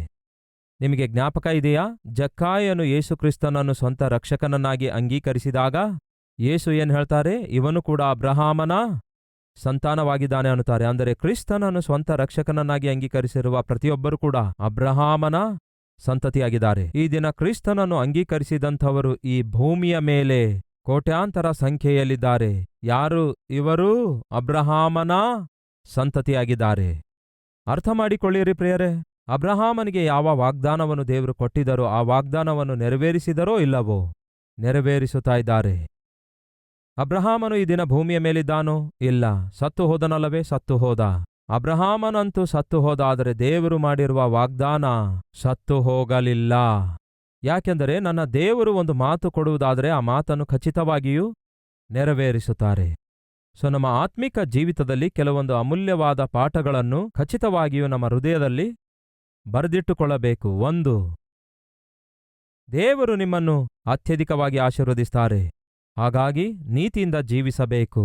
ನಿಮಗೆ ಜ್ಞಾಪಕ ಇದೆಯಾ? ಜಕ್ಕಾಯನು ಯೇಸು ಕ್ರಿಸ್ತನನ್ನು ಸ್ವಂತ ರಕ್ಷಕನನ್ನಾಗಿ ಅಂಗೀಕರಿಸಿದಾಗ ಯೇಸು ಏನ್ ಹೇಳ್ತಾರೆ? ಇವನು ಕೂಡ ಅಬ್ರಹಾಮನ ಸಂತಾನವಾಗಿದ್ದಾನೆ ಅನ್ನುತ್ತಾರೆ. ಅಂದರೆ ಕ್ರಿಸ್ತನನ್ನು ಸ್ವಂತ ರಕ್ಷಕನನ್ನಾಗಿ ಅಂಗೀಕರಿಸಿರುವ ಪ್ರತಿಯೊಬ್ಬರೂ ಕೂಡ ಅಬ್ರಹಾಮನ ಸಂತತಿಯಾಗಿದ್ದಾರೆ. ಈ ದಿನ ಕ್ರಿಸ್ತನನ್ನು ಅಂಗೀಕರಿಸಿದಂಥವರು ಈ ಭೂಮಿಯ ಮೇಲೆ ಕೋಟ್ಯಾಂತರ ಸಂಖ್ಯೆಯಲ್ಲಿದ್ದಾರೆ. ಯಾರು ಇವರು? ಅಬ್ರಹಾಮನ ಸಂತತಿಯಾಗಿದ್ದಾರೆ. ಅರ್ಥ ಮಾಡಿಕೊಳ್ಳಿರಿ ಪ್ರಿಯರೇ. ಅಬ್ರಹಾಮನಿಗೆ ಯಾವ ವಾಗ್ದಾನವನ್ನು ದೇವರು ಕೊಟ್ಟಿದ್ದರೋ ಆ ವಾಗ್ದಾನವನ್ನು ನೆರವೇರಿಸಿದರೋ ಇಲ್ಲವೋ? ನೆರವೇರಿಸುತ್ತಾ ಇದ್ದಾರೆ. ಅಬ್ರಹಾಮನು ಈ ದಿನ ಭೂಮಿಯ ಮೇಲಿದ್ದಾನೋ? ಇಲ್ಲ. ಸತ್ತು ಹೋದನಲ್ಲವೇ? ಸತ್ತು ಹೋದ. ಅಬ್ರಹಾಮನಂತೂ ಸತ್ತು ಹೋದ. ಆದರೆ ದೇವರು ಮಾಡಿರುವ ವಾಗ್ದಾನ ಸತ್ತು ಹೋಗಲಿಲ್ಲ. ಯಾಕೆಂದರೆ ನನ್ನ ದೇವರು ಒಂದು ಮಾತು ಕೊಡುವುದಾದರೆ ಆ ಮಾತನ್ನು ಖಚಿತವಾಗಿಯೂ ನೆರವೇರಿಸುತ್ತಾರೆ. ಸೊ ನಮ್ಮ ಆತ್ಮಿಕ ಜೀವಿತದಲ್ಲಿ ಕೆಲವೊಂದು ಅಮೂಲ್ಯವಾದ ಪಾಠಗಳನ್ನು ಖಚಿತವಾಗಿಯೂ ನಮ್ಮ ಹೃದಯದಲ್ಲಿ ಬರೆದಿಟ್ಟುಕೊಳ್ಳಬೇಕು. 1, ದೇವರು ನಿಮ್ಮನ್ನು ಅತ್ಯಧಿಕವಾಗಿ ಆಶೀರ್ವದಿಸ್ತಾರೆ. ಹಾಗಾಗಿ ನೀತಿಯಿಂದ ಜೀವಿಸಬೇಕು.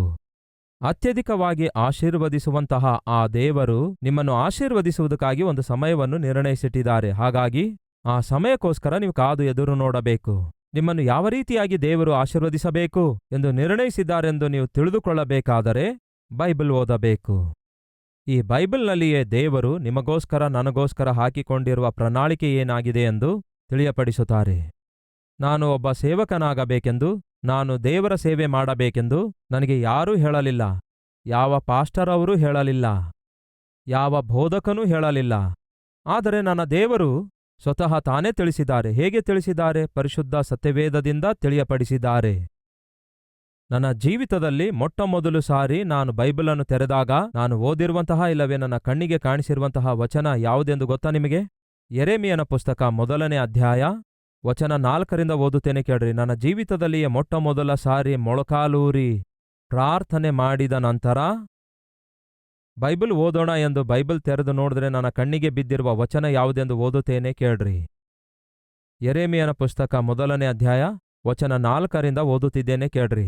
ಅತ್ಯಧಿಕವಾಗಿ ಆಶೀರ್ವದಿಸುವಂತಹ ಆ ದೇವರು ನಿಮ್ಮನ್ನು ಆಶೀರ್ವದಿಸುವುದಕ್ಕಾಗಿ ಒಂದು ಸಮಯವನ್ನು ನಿರ್ಣಯಿಸಿಟ್ಟಿದ್ದಾರೆ. ಹಾಗಾಗಿ ಆ ಸಮಯಕ್ಕೋಸ್ಕರ ನೀವು ಕಾದು ಎದುರು ನೋಡಬೇಕು. ನಿಮ್ಮನ್ನು ಯಾವ ರೀತಿಯಾಗಿ ದೇವರು ಆಶೀರ್ವದಿಸಬೇಕು ಎಂದು ನಿರ್ಣಯಿಸಿದ್ದಾರೆಂದು ನೀವು ತಿಳಿದುಕೊಳ್ಳಬೇಕಾದರೆ ಬೈಬಲ್ ಓದಬೇಕು. ಈ ಬೈಬಲ್ನಲ್ಲಿಯೇ ದೇವರು ನಿಮಗೋಸ್ಕರ ನನಗೋಸ್ಕರ ಹಾಕಿಕೊಂಡಿರುವ ಪ್ರಣಾಳಿಕೆ ಏನಾಗಿದೆ ಎಂದು ತಿಳಿಯಪಡಿಸುತ್ತಾರೆ. ನಾನು ಒಬ್ಬ ಸೇವಕನಾಗಬೇಕೆಂದು, ನಾನು ದೇವರ ಸೇವೆ ಮಾಡಬೇಕೆಂದು ನನಗೆ ಯಾರೂ ಹೇಳಲಿಲ್ಲ. ಯಾವ ಪಾಸ್ಟರ್ ಅವರೂ ಹೇಳಲಿಲ್ಲ. ಯಾವ ಬೋಧಕನೂ ಹೇಳಲಿಲ್ಲ. ಆದರೆ ನನ್ನ ದೇವರು ಸ್ವತಃ ತಾನೇ ತಿಳಿಸಿದ್ದಾರೆ. ಹೇಗೆ ತಿಳಿಸಿದ್ದಾರೆ? ಪರಿಶುದ್ಧ ಸತ್ಯವೇದದಿಂದ ತಿಳಿಯಪಡಿಸಿದ್ದಾರೆ. ನನ್ನ ಜೀವಿತದಲ್ಲಿ ಮೊಟ್ಟಮೊದಲು ಸಾರಿ ನಾನು ಬೈಬಲನ್ನು ತೆರೆದಾಗ ನಾನು ಓದಿರುವಂತಹ ಇಲ್ಲವೇ ನನ್ನ ಕಣ್ಣಿಗೆ ಕಾಣಿಸಿರುವಂತಹ ವಚನ ಯಾವುದೆಂದು ಗೊತ್ತಾ ನಿಮಗೆ? ಯೆರೆಮೀಯನ ಪುಸ್ತಕ 1ನೇ ಅಧ್ಯಾಯ ವಚನ 4ರಿಂದ ಓದುತ್ತೇನೆ ಕೇಳ್ರಿ. ನನ್ನ ಜೀವಿತದಲ್ಲಿಯೇ ಮೊಟ್ಟಮೊದಲ ಸಾರಿ ಮೊಳಕಾಲೂರಿ ಪ್ರಾರ್ಥನೆ ಮಾಡಿದ ನಂತರ ಬೈಬಲ್ ಓದೋಣ ಎಂದು ಬೈಬಲ್ ತೆರೆದು ನೋಡಿದ್ರೆ ನನ್ನ ಕಣ್ಣಿಗೆ ಬಿದ್ದಿರುವ ವಚನ ಯಾವುದೆಂದು ಓದುತ್ತೇನೆ ಕೇಳ್ರಿ. ಯೆರೆಮೀಯನ ಪುಸ್ತಕ 1ನೇ ಅಧ್ಯಾಯ ವಚನ 4ರಿಂದ ಓದುತ್ತಿದ್ದೇನೆ ಕೇಳ್ರಿ.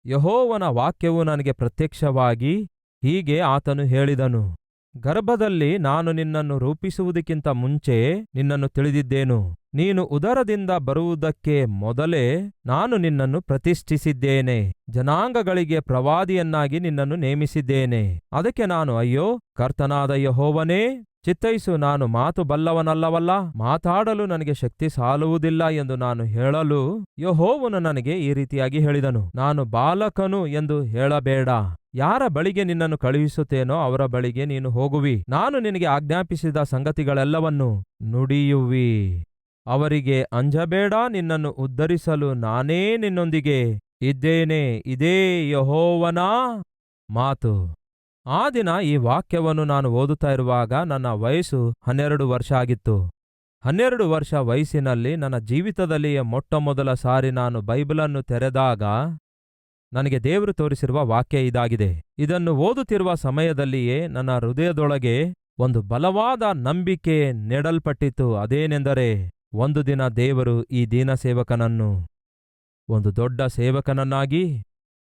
ಯೆಹೋವನ ವಾಕ್ಯವು ನನಗೆ ಪ್ರತ್ಯಕ್ಷವಾಗಿ ಹೀಗೆ ಆತನು ಹೇಳಿದನು, ಗರ್ಭದಲ್ಲಿ ನಾನು ನಿನ್ನನ್ನು ರೂಪಿಸುವುದಕ್ಕಿಂತ ಮುಂಚೆ ನಿನ್ನನ್ನು ತಿಳಿದಿದ್ದೇನು. ನೀನು ಉದರದಿಂದ ಬರುವುದಕ್ಕೆ ಮೊದಲೇ ನಾನು ನಿನ್ನನ್ನು ಪ್ರತಿಷ್ಠಿಸಿದ್ದೇನೆ. ಜನಾಂಗಗಳಿಗೆ ಪ್ರವಾದಿಯನ್ನಾಗಿ ನಿನ್ನನ್ನು ನೇಮಿಸಿದ್ದೇನೆ. ಅದಕ್ಕೆ ನಾನು, ಅಯ್ಯೋ ಕರ್ತನಾದ ಯೆಹೋವನೇ, ಚಿತ್ತೈಸು, ನಾನು ಮಾತು ಬಲ್ಲವನಲ್ಲವಲ್ಲ, ಮಾತಾಡಲು ನನಗೆ ಶಕ್ತಿ ಸಾಲುವುದಿಲ್ಲ ಎಂದು ನಾನು ಹೇಳಲು ಯೆಹೋವನು ನನಗೆ ಈ ರೀತಿಯಾಗಿ ಹೇಳಿದನು, ನಾನು ಬಾಲಕನು ಎಂದು ಹೇಳಬೇಡ. ಯಾರ ಬಳಿಗೆ ನಿನ್ನನ್ನು ಕಳುಹಿಸುತ್ತೇನೋ ಅವರ ಬಳಿಗೆ ನೀನು ಹೋಗುವಿ. ನಾನು ನಿನಗೆ ಆಜ್ಞಾಪಿಸಿದ ಸಂಗತಿಗಳೆಲ್ಲವನ್ನು ನುಡಿಯುವಿ. ಅವರಿಗೆ ಅಂಜಬೇಡ, ನಿನ್ನನ್ನು ಉದ್ಧರಿಸಲು ನಾನೇ ನಿನ್ನೊಂದಿಗೆ ಇದ್ದೇನೆ. ಇದೇ ಯೆಹೋವನ ಮಾತು. ಆ ದಿನ ಈ ವಾಕ್ಯವನ್ನು ನಾನು ಓದುತ್ತಾ ಇರುವಾಗ ನನ್ನ ವಯಸ್ಸು 12 ವರ್ಷ ಆಗಿತ್ತು. 12 ವರ್ಷ ವಯಸ್ಸಿನಲ್ಲಿ ನನ್ನ ಜೀವಿತದಲ್ಲಿಯೇ ಮೊಟ್ಟಮೊದಲ ಸಾರಿ ನಾನು ಬೈಬಲನ್ನು ತೆರೆದಾಗ ನನಗೆ ದೇವರು ತೋರಿಸಿರುವ ವಾಕ್ಯ ಇದಾಗಿದೆ. ಇದನ್ನು ಓದುತ್ತಿರುವ ಸಮಯದಲ್ಲಿಯೇ ನನ್ನ ಹೃದಯದೊಳಗೆ ಒಂದು ಬಲವಾದ ನಂಬಿಕೆ ನೆಡಲ್ಪಟ್ಟಿತು. ಅದೇನೆಂದರೆ, ಒಂದು ದಿನ ದೇವರು ಈ ದೀನ ಸೇವಕನನ್ನು ಒಂದು ದೊಡ್ಡ ಸೇವಕನನ್ನಾಗಿ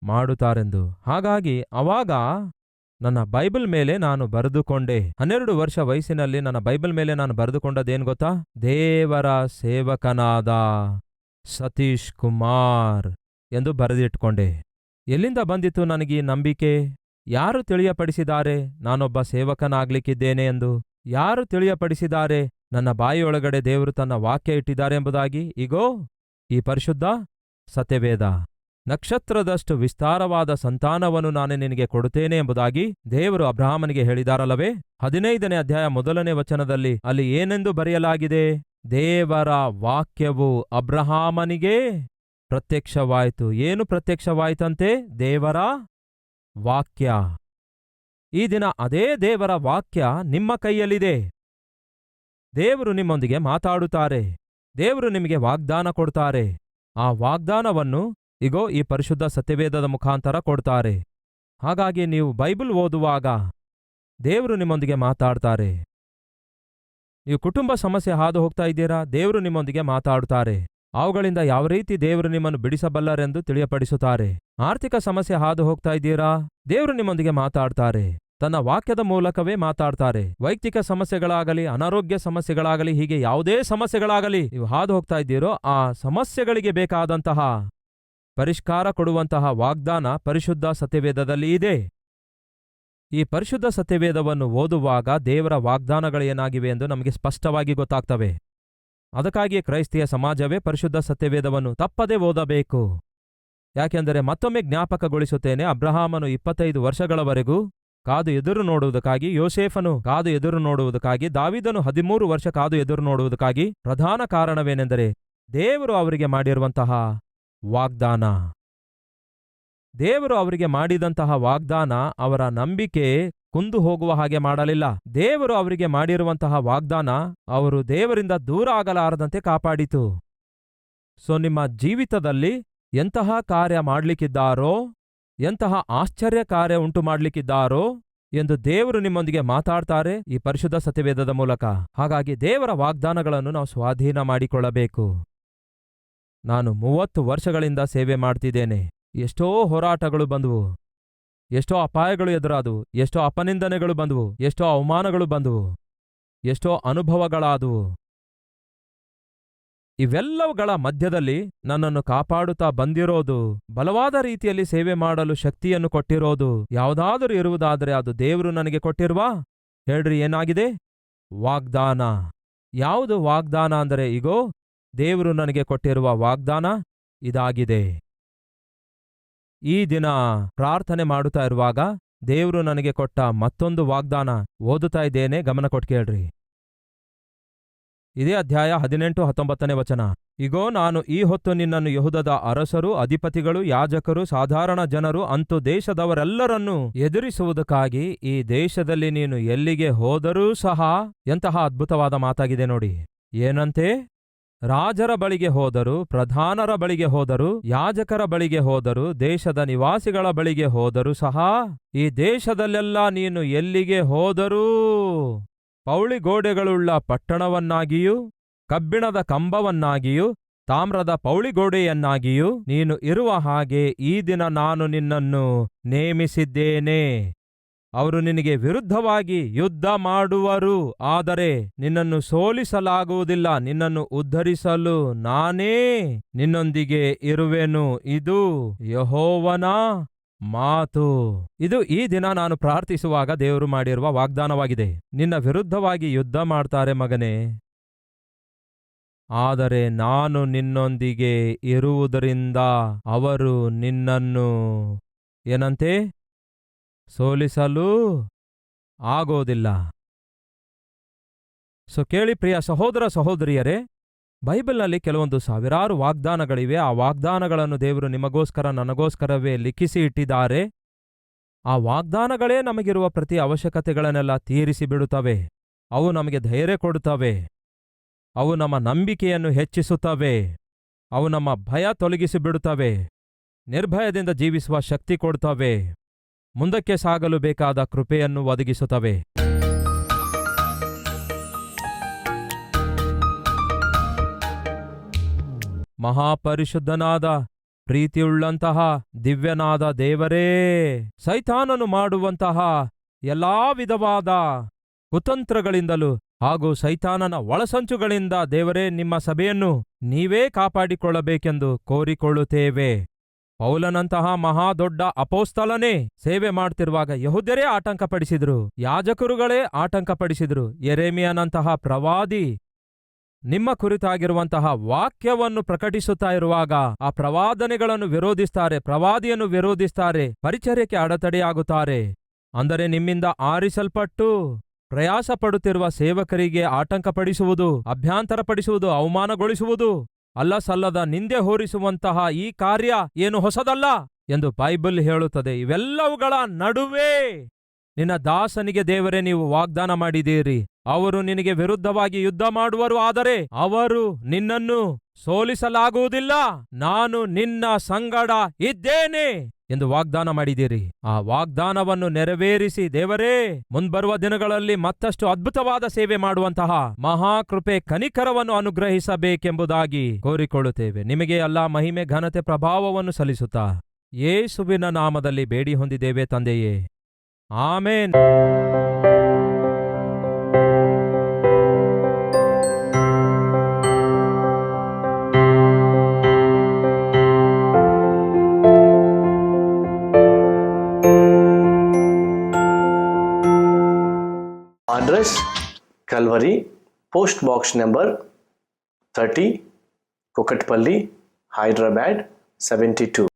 ಮಾಡುತ್ತಾರೆಂದು. ಹಾಗಾಗಿ ಅವಾಗ ನನ್ನ ಬೈಬಲ್ ಮೇಲೆ ನಾನು ಬರೆದುಕೊಂಡೆ. 12 ವರ್ಷ ವಯಸ್ಸಿನಲ್ಲಿ ನನ್ನ ಬೈಬಲ್ ಮೇಲೆ ನಾನು ಬರೆದುಕೊಂಡದೇನು ಗೊತ್ತಾ? ದೇವರ ಸೇವಕನಾದ ಸತೀಶ್ ಕುಮಾರ್ ಎಂದು ಬರೆದಿಟ್ಕೊಂಡೆ. ಎಲ್ಲಿಂದ ಬಂದಿತು ನನಗೆ ಈ ನಂಬಿಕೆ? ಯಾರು ತಿಳಿಯಪಡಿಸಿದ್ದಾರೆ ನಾನೊಬ್ಬ ಸೇವಕನಾಗ್ಲಿಕ್ಕಿದ್ದೇನೆ ಎಂದು? ಯಾರು ತಿಳಿಯಪಡಿಸಿದ್ದಾರೆ ನನ್ನ ಬಾಯಿಯೊಳಗಡೆ ದೇವರು ತನ್ನ ವಾಕ್ಯ ಇಟ್ಟಿದ್ದಾರೆ ಎಂಬುದಾಗಿ? ಇಗೋ ಈ ಪರಿಶುದ್ಧ ಸತ್ಯವೇದ. ನಕ್ಷತ್ರದಷ್ಟು ವಿಸ್ತಾರವಾದ ಸಂತಾನವನ್ನು ನಾನು ನಿನಗೆ ಕೊಡುತ್ತೇನೆ ಎಂಬುದಾಗಿ ದೇವರು ಅಬ್ರಹಾಮನಿಗೆ ಹೇಳಿದಾರಲ್ಲವೇ? 15ನೇ ಅಧ್ಯಾಯ 1ನೇ ವಚನದಲ್ಲಿ ಅಲ್ಲಿ ಏನೆಂದು ಬರೆಯಲಾಗಿದೆ? ದೇವರ ವಾಕ್ಯವು ಅಬ್ರಹಾಮನಿಗೆ ಪ್ರತ್ಯಕ್ಷವಾಯಿತು. ಏನು ಪ್ರತ್ಯಕ್ಷವಾಯಿತಂತೆ? ದೇವರ ವಾಕ್ಯ. ಈ ದಿನ ಅದೇ ದೇವರ ವಾಕ್ಯ ನಿಮ್ಮ ಕೈಯಲ್ಲಿದೆ. ದೇವರು ನಿಮ್ಮೊಂದಿಗೆ ಮಾತಾಡುತ್ತಾರೆ. ದೇವರು ನಿಮಗೆ ವಾಗ್ದಾನ ಕೊಡ್ತಾರೆ. ಆ ವಾಗ್ದಾನವನ್ನು ಇಗೋ ಈ ಪರಿಶುದ್ಧ ಸತ್ಯವೇದದ ಮುಖಾಂತರ ಕೊಡ್ತಾರೆ. ಹಾಗಾಗಿ ನೀವು ಬೈಬಲ್ ಓದುವಾಗ ದೇವರು ನಿಮ್ಮೊಂದಿಗೆ ಮಾತಾಡ್ತಾರೆ. ನೀವು ಕುಟುಂಬ ಸಮಸ್ಯೆ ಹಾದು ಹೋಗ್ತಾ ಇದ್ದೀರಾ, ದೇವರು ನಿಮ್ಮೊಂದಿಗೆ ಮಾತಾಡುತ್ತಾರೆ. ಅವುಗಳಿಂದ ಯಾವ ರೀತಿ ದೇವರು ನಿಮ್ಮನ್ನು ಬಿಡಿಸಬಲ್ಲರೆಂದು ತಿಳಿಯಪಡಿಸುತ್ತಾರೆ. ಆರ್ಥಿಕ ಸಮಸ್ಯೆ ಹಾದು ಹೋಗ್ತಾ ಇದ್ದೀರಾ, ದೇವರು ನಿಮ್ಮೊಂದಿಗೆ ಮಾತಾಡ್ತಾರೆ. ತನ್ನ ವಾಕ್ಯದ ಮೂಲಕವೇ ಮಾತಾಡ್ತಾರೆ. ವೈಯಕ್ತಿಕ ಸಮಸ್ಯೆಗಳಾಗಲಿ, ಅನಾರೋಗ್ಯ ಸಮಸ್ಯೆಗಳಾಗಲಿ, ಹೀಗೆ ಯಾವುದೇ ಸಮಸ್ಯೆಗಳಾಗಲಿ ನೀವು ಹಾದು ಹೋಗ್ತಾ ಇದ್ದೀರೋ ಆ ಸಮಸ್ಯೆಗಳಿಗೆ ಬೇಕಾದಂತಹ ಪರಿಷ್ಕಾರ ಕೊಡುವಂತಹ ವಾಗ್ದಾನ ಪರಿಶುದ್ಧ ಸತ್ಯವೇದದಲ್ಲಿ ಇದೆ. ಈ ಪರಿಶುದ್ಧ ಸತ್ಯವೇದವನ್ನು ಓದುವಾಗ ದೇವರ ವಾಗ್ದಾನಗಳೇನಾಗಿವೆ ಎಂದು ನಮಗೆ ಸ್ಪಷ್ಟವಾಗಿ ಗೊತ್ತಾಗ್ತವೆ. ಅದಕ್ಕಾಗಿಯೇ ಕ್ರೈಸ್ತಿಯ ಸಮಾಜವೇ ಪರಿಶುದ್ಧ ಸತ್ಯವೇದವನ್ನು ತಪ್ಪದೇ ಓದಬೇಕು. ಯಾಕೆಂದರೆ ಮತ್ತೊಮ್ಮೆ ಜ್ಞಾಪಕಗೊಳಿಸುತ್ತೇನೆ, ಅಬ್ರಹಾಮನು 25 ವರ್ಷಗಳವರೆಗೂ ಕಾದು ಎದುರು ನೋಡುವುದಕ್ಕಾಗಿ, ಯೋಸೇಫನು ಕಾದು ಎದುರು ನೋಡುವುದಕ್ಕಾಗಿ, ದಾವೀದನು 13 ವರ್ಷ ಕಾದು ಎದುರು ನೋಡುವುದಕ್ಕಾಗಿ ಪ್ರಧಾನ ಕಾರಣವೇನೆಂದರೆ ದೇವರು ಅವರಿಗೆ ಮಾಡಿರುವಂತಹ ವಾಗ್ದಾನ. ದೇವರು ಅವರಿಗೆ ಮಾಡಿದಂತಹ ವಾಗ್ದಾನ ಅವರ ನಂಬಿಕೆ ಕುಂದು ಹೋಗುವ ಹಾಗೆ ಮಾಡಲಿಲ್ಲ. ದೇವರು ಅವರಿಗೆ ಮಾಡಿರುವಂತಹ ವಾಗ್ದಾನ ಅವರು ದೇವರಿಂದ ದೂರ ಆಗಲಾರದಂತೆ ಕಾಪಾಡಿತು. ನಿಮ್ಮ ಜೀವಿತದಲ್ಲಿ ಎಂತಹ ಕಾರ್ಯ ಮಾಡಲಿಕ್ಕಿದ್ದಾರೋ, ಎಂತಹ ಆಶ್ಚರ್ಯ ಕಾರ್ಯ ಉಂಟು ಮಾಡಲಿಕ್ಕಿದ್ದಾರೋ ಎಂದು ದೇವರು ನಿಮ್ಮೊಂದಿಗೆ ಮಾತಾಡ್ತಾರೆ ಈ ಪರಿಶುದ್ಧ ಸತ್ಯವೇದದ ಮೂಲಕ. ಹಾಗಾಗಿ ದೇವರ ವಾಗ್ದಾನಗಳನ್ನು ನಾವು ಸ್ವಾಧೀನ ಮಾಡಿಕೊಳ್ಳಬೇಕು. ನಾನು 30 ವರ್ಷಗಳಿಂದ ಸೇವೆ ಮಾಡ್ತಿದ್ದೇನೆ. ಎಷ್ಟೋ ಹೋರಾಟಗಳು ಬಂದವು, ಎಷ್ಟೋ ಅಪಾಯಗಳು ಎದುರಾದವು, ಎಷ್ಟೋ ಅಪನಿಂದನೆಗಳು ಬಂದವು, ಎಷ್ಟೋ ಅವಮಾನಗಳು ಬಂದವು, ಎಷ್ಟೋ ಅನುಭವಗಳಾದವು. ಇವೆಲ್ಲವುಗಳ ಮಧ್ಯದಲ್ಲಿ ನನ್ನನ್ನು ಕಾಪಾಡುತ್ತಾ ಬಂದಿರೋದು, ಬಲವಾದ ರೀತಿಯಲ್ಲಿ ಸೇವೆ ಮಾಡಲು ಶಕ್ತಿಯನ್ನು ಕೊಟ್ಟಿರೋದು ಯಾವುದಾದರೂ ಇರುವುದಾದರೆ ಅದು ದೇವರು ನನಗೆ ಕೊಟ್ಟಿರುವ, ಹೇಳ್ರಿ ಏನಾಗಿದೆ? ವಾಗ್ದಾನ. ಯಾವುದು ವಾಗ್ದಾನ ಅಂದರೆ ಇಗೋ ದೇವರು ನನಗೆ ಕೊಟ್ಟಿರುವ ವಾಗ್ದಾನ ಇದಾಗಿದೆ. ಈ ದಿನ ಪ್ರಾರ್ಥನೆ ಮಾಡುತ್ತಾ ಇರುವಾಗ ದೇವರು ನನಗೆ ಕೊಟ್ಟ ಮತ್ತೊಂದು ವಾಗ್ದಾನ ಓದುತ್ತಾ ಇದ್ದೇನೆ, ಗಮನ ಕೊಟ್ಟು ಕೇಳ್ರಿ. ಇದೇ ಅಧ್ಯಾಯ 18-19 ವಚನ. ಇಗೋ ನಾನು ಈ ಹೊತ್ತು ನಿನ್ನನ್ನು ಯೆಹೂದದ ಅರಸರು, ಅಧಿಪತಿಗಳು, ಯಾಜಕರು, ಸಾಧಾರಣ ಜನರು, ಅಂತು ದೇಶದವರೆಲ್ಲರನ್ನೂ ಎದುರಿಸುವುದಕ್ಕಾಗಿ ಈ ದೇಶದಲ್ಲಿ ನೀನು ಎಲ್ಲಿಗೆ ಹೋದರೂ ಸಹ. ಎಂತಹ ಅದ್ಭುತವಾದ ಮಾತಾಗಿದೆ ನೋಡಿ. ಏನಂತೆ? ರಾಜರ ಬಳಿಗೆ ಹೋದರು, ಪ್ರಧಾನರ ಬಳಿಗೆ ಹೋದರು, ಯಾಜಕರ ಬಳಿಗೆ ಹೋದರು, ದೇಶದ ನಿವಾಸಿಗಳ ಬಳಿಗೆ ಹೋದರು ಸಹ, ಈ ದೇಶದಲ್ಲೆಲ್ಲ ನೀನು ಎಲ್ಲಿಗೆ ಹೋದರೂ ಪೌಳಿಗೋಡೆಗಳುಳ್ಳ ಪಟ್ಟಣವನ್ನಾಗಿಯೂ, ಕಬ್ಬಿಣದ ಕಂಬವನ್ನಾಗಿಯೂ, ತಾಮ್ರದ ಪೌಳಿಗೋಡೆಯನ್ನಾಗಿಯೂ ನೀನು ಇರುವ ಹಾಗೆ ಈ ದಿನ ನಾನು ನಿನ್ನನ್ನು ನೇಮಿಸಿದ್ದೇನೆ. ಅವರು ನಿನಗೆ ವಿರುದ್ಧವಾಗಿ ಯುದ್ಧ ಮಾಡುವರು, ಆದರೆ ನಿನ್ನನ್ನು ಸೋಲಿಸಲಾಗುವುದಿಲ್ಲ. ನಿನ್ನನ್ನು ಉದ್ಧರಿಸಲು ನಾನೇ ನಿನ್ನೊಂದಿಗೆ ಇರುವೆನು. ಇದು ಯೆಹೋವನ ಮಾತು. ಇದು ಈ ದಿನ ನಾನು ಪ್ರಾರ್ಥಿಸುವಾಗ ದೇವರು ಮಾಡಿರುವ ವಾಗ್ದಾನವಾಗಿದೆ. ನಿನ್ನ ವಿರುದ್ಧವಾಗಿ ಯುದ್ಧ ಮಾಡ್ತಾರೆ ಮಗನೇ, ಆದರೆ ನಾನು ನಿನ್ನೊಂದಿಗೆ ಇರುವುದರಿಂದ ಅವರು ನಿನ್ನನ್ನು ಏನಂತೆ ಸೋಲಿಸಲು ಆಗೋದಿಲ್ಲ. ಕೇಳಿ ಪ್ರಿಯ ಸಹೋದರ ಸಹೋದರಿಯರೇ, ಬೈಬಲ್ನಲ್ಲಿ ಕೆಲವೊಂದು ಸಾವಿರಾರು ವಾಗ್ದಾನಗಳಿವೆ. ಆ ವಾಗ್ದಾನಗಳನ್ನು ದೇವರು ನಿಮಗೋಸ್ಕರ ನನಗೋಸ್ಕರವೇ ಲಿಖಿಸಿ ಇಟ್ಟಿದ್ದಾರೆ. ಆ ವಾಗ್ದಾನಗಳೇ ನಮಗಿರುವ ಪ್ರತಿ ಅವಶ್ಯಕತೆಗಳನ್ನೆಲ್ಲ ತೀರಿಸಿ ಬಿಡುತ್ತವೆ. ಅವು ನಮಗೆ ಧೈರ್ಯ ಕೊಡುತ್ತವೆ. ಅವು ನಮ್ಮ ನಂಬಿಕೆಯನ್ನು ಹೆಚ್ಚಿಸುತ್ತವೆ. ಅವು ನಮ್ಮ ಭಯ ತೊಲಗಿಸಿಬಿಡುತ್ತವೆ. ನಿರ್ಭಯದಿಂದ ಜೀವಿಸುವ ಶಕ್ತಿ ಕೊಡುತ್ತವೆ. ಮುಂದಕ್ಕೆ ಸಾಗಲು ಬೇಕಾದ ಕೃಪೆಯನ್ನು ಒದಗಿಸುತ್ತವೆ. ಮಹಾಪರಿಶುದ್ಧನಾದ, ಪ್ರೀತಿಯುಳ್ಳಂತಹ, ದಿವ್ಯನಾದ ದೇವರೇ, ಸೈತಾನನು ಮಾಡುವಂತಹ ಎಲ್ಲಾ ವಿಧವಾದ ಕುತಂತ್ರಗಳಿಂದಲೂ ಹಾಗೂ ಸೈತಾನನ ಒಳಸಂಚುಗಳಿಂದ ದೇವರೇ ನಿಮ್ಮ ಸಭೆಯನ್ನು ನೀವೇ ಕಾಪಾಡಿಕೊಳ್ಳಬೇಕೆಂದು ಕೋರಿಕೊಳ್ಳುತ್ತೇವೆ. ಪೌಲನಂತಹ ಮಹಾದೊಡ್ಡ ಅಪೋಸ್ತಲನೇ ಸೇವೆ ಮಾಡ್ತಿರುವಾಗ ಯೆಹೂದ್ಯರೇ ಆಟಂಕಪಡಿಸಿದ್ರು, ಯಾಜಕರುಗಳೇ ಆಟಂಕಪಡಿಸಿದ್ರು. ಯೆರೆಮೀಯನಂತಹ ಪ್ರವಾದಿ ನಿಮ್ಮ ಕುರಿತಾಗಿರುವಂತಹ ವಾಕ್ಯವನ್ನು ಪ್ರಕಟಿಸುತ್ತಾ ಇರುವಾಗ ಆ ಪ್ರವಾದನೆಗಳನ್ನು ವಿರೋಧಿಸ್ತಾರೆ, ಪ್ರವಾದಿಯನ್ನು ವಿರೋಧಿಸ್ತಾರೆ, ಪರಿಚರ್ಯಕ್ಕೆ ಅಡೆತಡೆಯಾಗುತ್ತಾರೆ. ಅಂದರೆ ನಿಮ್ಮಿಂದ ಆರಿಸಲ್ಪಟ್ಟು ಪ್ರಯಾಸ ಪಡುತ್ತಿರುವ ಸೇವಕರಿಗೆ ಆಟಂಕಪಡಿಸುವುದು, ಅಭ್ಯಂತರಪಡಿಸುವುದು, ಅವಮಾನಗೊಳಿಸುವುದು, ಅಲ್ಲ ಸಲ್ಲದ ನಿಂದೆ ಹೊರಿಸುವಂತಹ ಈ ಕಾರ್ಯ ಏನು ಹೊಸದಲ್ಲ ಎಂದು ಬೈಬಲ್ ಹೇಳುತ್ತದೆ. ಇವೆಲ್ಲವುಗಳ ನಡುವೆ ನಿನ್ನ ದಾಸನಿಗೆ ದೇವರೇ ನೀವು ವಾಗ್ದಾನ ಮಾಡಿದ್ದೀರಿ, ಅವರು ನಿನಗೆ ವಿರುದ್ಧವಾಗಿ ಯುದ್ಧ ಮಾಡುವರು, ಆದರೆ ಅವರು ನಿನ್ನನ್ನು ಸೋಲಿಸಲಾಗುವುದಿಲ್ಲ. ನಾನು ನಿನ್ನ ಸಂಗಡ ಇದ್ದೇನೆ ಎಂದು ವಾಗ್ದಾನ ಮಾಡಿದಿರಿ. ಆ ವಾಗ್ದಾನವನ್ನು ನೆರವೇರಿಸಿ ದೇವರೇ, ಮುಂಬರುವ ದಿನಗಳಲ್ಲಿ ಮತ್ತಷ್ಟು ಅದ್ಭುತವಾದ ಸೇವೆ ಮಾಡುವಂತಹ ಮಹಾಕೃಪೆ ಕನಿಕರವನ್ನು ಅನುಗ್ರಹಿಸಬೇಕೆಂಬುದಾಗಿ ಕೋರಿಕೊಳ್ಳುತ್ತೇವೆ. ನಿಮಗೆ ಎಲ್ಲಾ ಮಹಿಮೆ, ಘನತೆ, ಪ್ರಭಾವವನ್ನು ಸಲ್ಲಿಸುತ್ತಾ ಯೇಸುವಿನ ನಾಮದಲ್ಲಿ ಬೇಡಿ ಹೊಂದಿದ್ದೇವೆ ತಂದೆಯೇ, ಆಮೇನ್. Address Calvary, Post Box number 30, Kokatpalli, Hyderabad 72.